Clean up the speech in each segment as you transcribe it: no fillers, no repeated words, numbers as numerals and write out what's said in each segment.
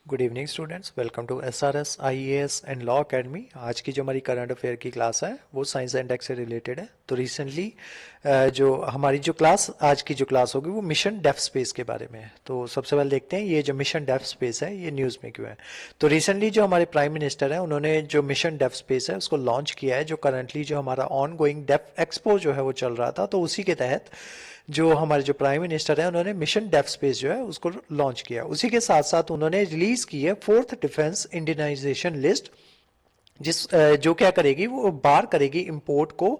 Good evening students, welcome to SRS IAS and law academy. आज की जो हमारी करंट अफेयर की क्लास है वो साइंस एंड टेक से रिलेटेड है। तो रिसेंटली जो हमारी जो क्लास आज की जो क्लास होगी वो मिशन डेफ स्पेस के बारे में है। तो सबसे पहले देखते हैं ये जो मिशन डेफ स्पेस है ये न्यूज़ में क्यों है। तो रिसेंटली जो हमारे प्राइम मिनिस्टर हैं उन्होंने जो मिशन डेफ स्पेस है उसको लॉन्च किया है। जो करंटली जो हमारा ऑन गोइंग डेफ एक्सपो जो है वो चल रहा था, तो उसी के तहत जो हमारे जो प्राइम मिनिस्टर है उन्होंने मिशन डेफ स्पेस जो है उसको लॉन्च किया। उसी के साथ साथ उन्होंने रिलीज की है फोर्थ डिफेंस इंडियनाइजेशन लिस्ट, जो क्या करेगी, वो बार करेगी इंपोर्ट को।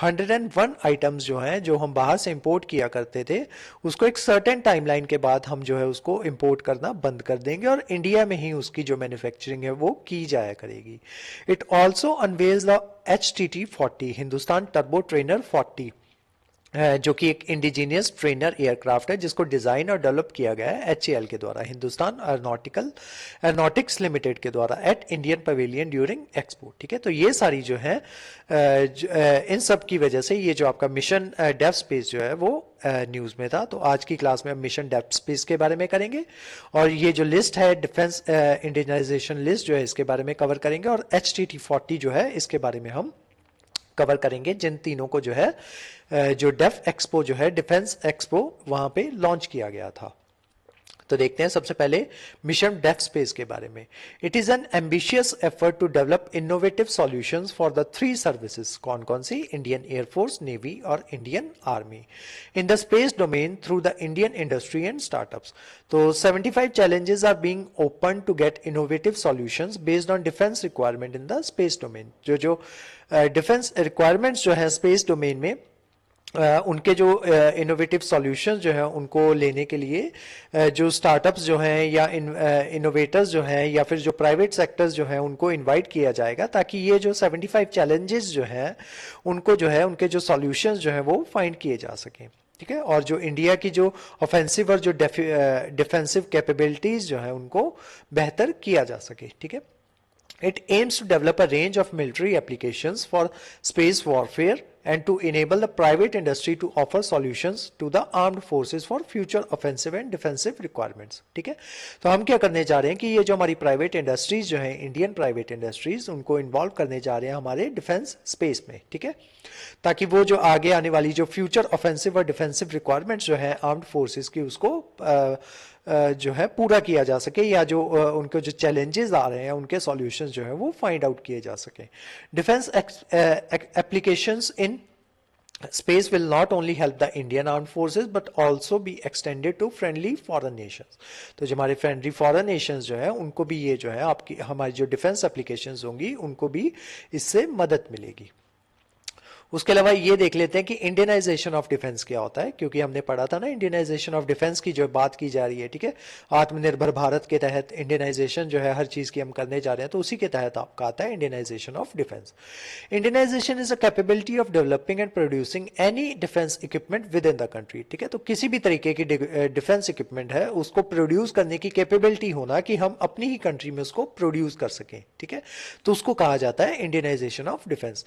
101 आइटम्स जो हैं जो हम बाहर से इंपोर्ट किया करते थे उसको एक सर्टेन टाइमलाइन के बाद हम जो है उसको इंपोर्ट करना बंद कर देंगे और इंडिया में ही उसकी जो मैन्युफैक्चरिंग है वो की जाया करेगी। It also unveils the HTT-40 Hindustan turbo trainer 40, जो कि एक इंडिजीनियस ट्रेनर एयरक्राफ्ट है जिसको डिजाइन और डेवलप किया गया है HAL के द्वारा, हिंदुस्तान एरोनॉटिक्स लिमिटेड के द्वारा, at Indian pavilion during expo. ठीक है, तो ये सारी जो है इन सब की वजह से ये जो आपका मिशन डेफ स्पेस जो है वो न्यूज़ में था। तो आज की क्लास में हम मिशन डेफ स्पेस के बारे में करेंगे और ये जो लिस्ट है डिफेंस इंडियनाइजेशन लिस्ट जो है इसके बारे में कवर करेंगे, और HTT-40 जो है इसके बारे में हम कवर करेंगे। जिन तीनों को जो है जो डेफ एक्सपो जो है डिफेंस एक्सपो वहां पे लॉन्च किया गया था। तो देखते हैं सबसे पहले मिशन डेफ स्पेस के बारे में। It is an ambitious effort to develop innovative solutions for the 3 services. कौन कौन सी? इंडियन एयरफोर्स, नेवी और Indian army in the space domain through the Indian industry and startups. तो 75 challenges are being open to get innovative solutions based on defense requirement in the space domain। जो defence requirements जो है space domain में उनके जो innovative solutions जो है उनको लेने के लिए जो स्टार्टअप्स जो हैं या इनोवेटर्स जो हैं या फिर जो प्राइवेट सेक्टर्स जो हैं उनको इनवाइट किया जाएगा, ताकि ये जो 75 चैलेंजेस जो हैं उनको जो है उनके जो सॉल्यूशंस जो हैं वो फाइंड किए जा सकें। ठीक है, और जो इंडिया की जो ऑफेंसिव और जो डिफेंसिव कैपेबिलिटीज जो है उनको बेहतर किया जा सके। ठीक है, it aims to develop a range of military applications for space warfare and to enable the private industry to offer solutions to the armed forces for future offensive and defensive requirements। ठीक है, तो हम क्या करने जा रहे हैं कि ये जो हमारी प्राइवेट इंडस्ट्रीज जो हैं, इंडियन प्राइवेट इंडस्ट्रीज, उनको इन्वॉल्व करने जा रहे हैं हमारे डिफेंस स्पेस में। ठीक है, ताकि वो जो आगे आने वाली जो फ्यूचर ऑफेंसिव और डिफेंसिव रिक्वायरमेंट्स जो है आर्म्ड फोर्सेस की उसको जो है पूरा किया जा सके, या जो उनको जो चैलेंजेस आ रहे हैं उनके सॉल्यूशंस जो है वो फाइंड आउट किए जा सके। Defence applications in space will not only help the Indian armed forces but also be extended to friendly foreign nations। तो जो हमारे फ्रेंडली फॉरेन नेशंस जो है उनको भी ये जो है आपकी हमारी जो डिफेंस एप्लीकेशंस होंगी उनको भी इससे मदद मिलेगी। उसके अलावा ये देख लेते हैं कि इंडियनाइजेशन ऑफ डिफेंस क्या होता है, क्योंकि हमने पढ़ा था ना इंडियनाइजेशन ऑफ डिफेंस की जो बात की जा रही है। ठीक है, आत्मनिर्भर भारत के तहत इंडियनाइजेशन जो है हर चीज की हम करने जा रहे हैं, तो उसी के तहत आपका आता है Indianisation of defence. Indianisation is a capability of developing and producing any defence equipment with in the country. ठीक है, तो किसी भी तरीके की डिफेंस इक्विपमेंट है उसको प्रोड्यूस करने की कैपेबिलिटी होना कि हम अपनी ही कंट्री में उसको प्रोड्यूस कर सकें। ठीक है, तो उसको कहा जाता है Indianisation of defence,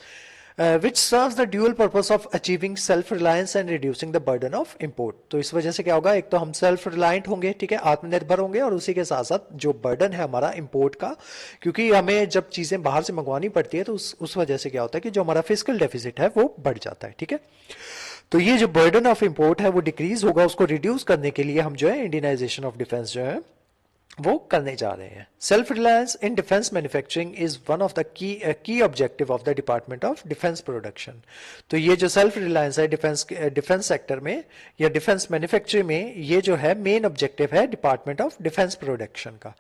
which serves the dual purpose of achieving self reliance and reducing the burden of import। तो इस वजह से क्या होगा, एक तो हम सेल्फ रिलायंट होंगे, ठीक है, आत्मनिर्भर होंगे, और उसी के साथ साथ जो बर्डन है हमारा इंपोर्ट का, क्योंकि हमें जब चीजें बाहर से मंगवानी पड़ती है तो उस वजह से क्या होता है कि जो हमारा फिजिकल डेफिसिट है वो बढ़ जाता है। ठीक है, तो ये जो बर्डन ऑफ इंपोर्ट है वो डिक्रीज होगा, उसको रिड्यूस करने के लिए हम जो है इंडियनाइजेशन ऑफ डिफेंस जो है वो करने जा रहे हैं। Self reliance in defence manufacturing is one of the key objective of the department of defence production. तो ये जो सेल्फ रिलायंस है डिफेंस सेक्टर में या डिफेंस मैन्युफैक्चरिंग में, ये जो है मेन ऑब्जेक्टिव है डिपार्टमेंट ऑफ डिफेंस प्रोडक्शन का।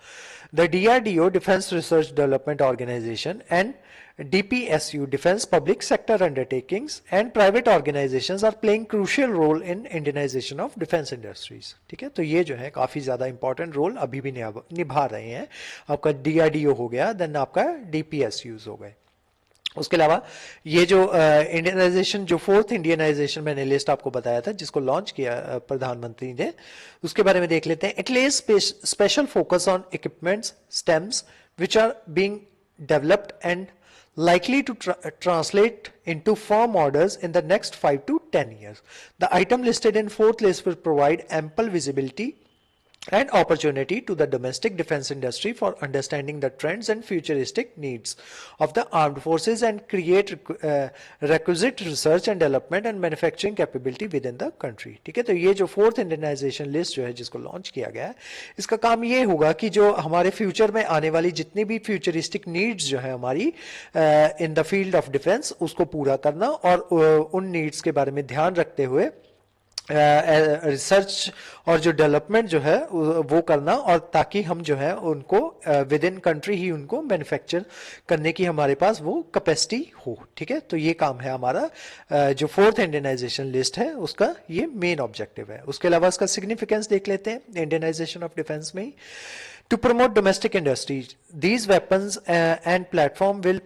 The DRDO defence research development organisation and DPSU Defense Public Sector Undertakings and private organizations are playing crucial role in Indianization of defense industries। ठीक है, तो ये जो है काफी ज्यादा इंपॉर्टेंट रोल अभी भी निभा रहे हैं। आपका DRDO हो गया, देन आपका DPSUs हो गए। उसके अलावा ये जो इंडियनाइजेशन, जो फोर्थ इंडियनाइजेशन मैंने लिस्ट आपको बताया था जिसको लॉन्च किया प्रधानमंत्री ने, उसके बारे में देख लेते हैं। It lays special focus on equipments systems which are being developed and likely to translate into firm orders in the next 5 to 10 years। The item listed in fourth list will provide ample visibility and opportunity to the domestic defense industry for understanding the trends and futuristic needs of the armed forces and create requisite research and development and manufacturing capability within the country। ठीक है, तो ये जो fourth Indianisation list जो है जिसको launch किया गया है, इसका काम ये होगा कि जो हमारे फ्यूचर में आने वाली जितनी भी फ्यूचरिस्टिक नीड्स जो है हमारी in the field of defence उसको पूरा करना और उन नीड्स के बारे में ध्यान रखते हुए रिसर्च और जो डेवलपमेंट जो है वो करना, और ताकि हम जो है उनको विद इन कंट्री ही उनको मैन्युफैक्चर करने की हमारे पास वो कैपेसिटी हो। ठीक है, तो ये काम है हमारा जो फोर्थ इंडियनाइजेशन लिस्ट है उसका ये मेन ऑब्जेक्टिव है। उसके अलावा इसका सिग्निफिकेंस देख लेते हैं इंडियनाइजेशन ऑफ डिफेंस में ही। To promote domestic industries, these weapons and platform will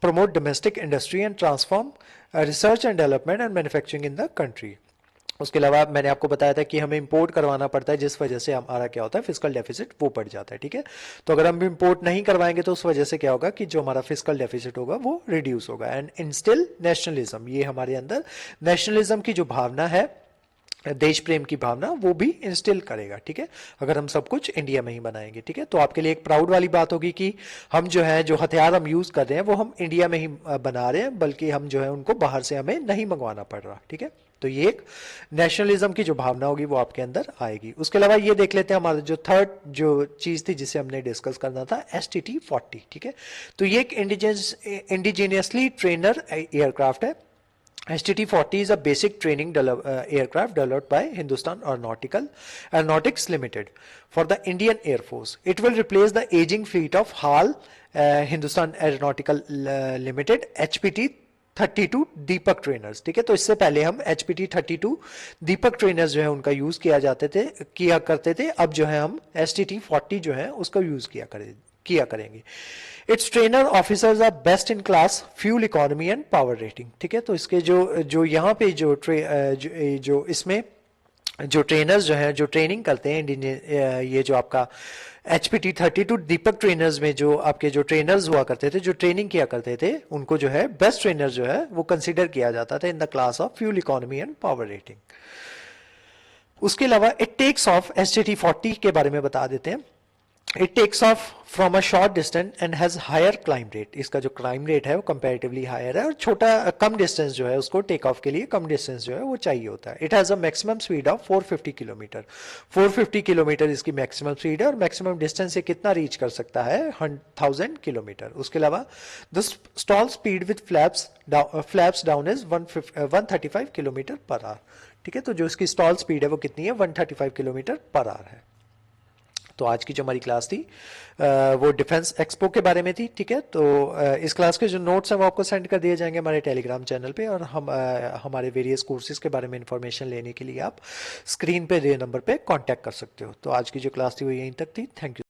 promote domestic industry and transform research and development and manufacturing in the country। उसके अलावा मैंने आपको बताया था कि हमें इंपोर्ट करवाना पड़ता है, जिस वजह से हमारा क्या होता है फिजिकल डेफिसिट वो बढ़ जाता है। ठीक है, तो अगर हम इंपोर्ट नहीं करवाएंगे तो उस वजह से क्या होगा कि जो हमारा फिजिकल डेफिसिट होगा वो रिड्यूस होगा। एंड इंस्टिल नेशनलिज्म, ये हमारे अंदर नेशनलिज्म की जो भावना है, देश प्रेम की भावना, वो भी इंस्टिल करेगा। ठीक है, अगर हम सब कुछ इंडिया में ही बनाएंगे। ठीक है, तो आपके लिए एक प्राउड वाली बात होगी कि हम जो है जो हथियार हम यूज कर रहे हैं वो हम इंडिया में ही बना रहे हैं, बल्कि हम जो है उनको बाहर से हमें नहीं मंगवाना पड़ रहा। ठीक है, तो ये एक नेशनलिज्म की जो भावना होगी वो आपके अंदर आएगी। उसके अलावा ये देख लेते हैं हमारा जो थर्ड जो चीज थी जिसे हमने डिस्कस करना था, STT-40। ठीक है, तो ये एक इंडिजीनियसली ट्रेनर एयरक्राफ्ट है। STT-40 is a basic training aircraft developed by Hindustan Aeronautics Limited for the Indian Air Force. It will replace the aging fleet of HAL, Hindustan Aeronautical Limited, HPT-32 Deepak trainers. ठीक है, तो इससे पहले हम HPT-32 दीपक trainers जो है उनका use किया करते थे, अब जो है हम STT-40 जो है उसका यूज किया करेंगे। Its trainer officers are best in class, fuel economy and power rating. ठीक है, तो इसके जो यहाँ पे जो इसमें जो ट्रेनर्स जो है जो ट्रेनिंग करते हैं, ये जो आपका HPT-32 दीपक ट्रेनर्स में जो आपके जो ट्रेनर्स हुआ करते थे, जो ट्रेनिंग किया करते थे, उनको जो है बेस्ट ट्रेनर जो है वो कंसिडर किया जाता था in the class of fuel economy and power rating. उसके अलावा इट टेक्स ऑफ, STT-40 के बारे में बता देते हैं। It takes off from a short distance and has higher climb rate। इसका जो क्लाइम रेट है वो कंपैरेटिवली हायर है, और कम डिस्टेंस जो है उसको टेक ऑफ के लिए कम डिस्टेंस जो है वो चाहिए होता है। It has a maximum speed of 450 kilometre. 450 kilometre इसकी मैक्सिमम स्पीड है, और मैक्सिमम डिस्टेंस से कितना रीच कर सकता है, 1000 किलोमीटर। उसके अलावा the stall speed with flaps down is 135 kilometre per hour. ठीक है, तो जो इसकी स्टॉल स्पीड है वो कितनी है, 135 किलोमीटर पर आवर है। तो आज की जो हमारी क्लास थी वो डिफेंस एक्सपो के बारे में थी। ठीक है, तो इस क्लास के जो नोट्स हैं वो आपको सेंड कर दिए जाएंगे हमारे टेलीग्राम चैनल पे, और हम हमारे वेरियस कोर्सेज के बारे में इंफॉर्मेशन लेने के लिए आप स्क्रीन पे दिए नंबर पे कांटेक्ट कर सकते हो। तो आज की जो क्लास थी वो यहीं तक थी। Thank you.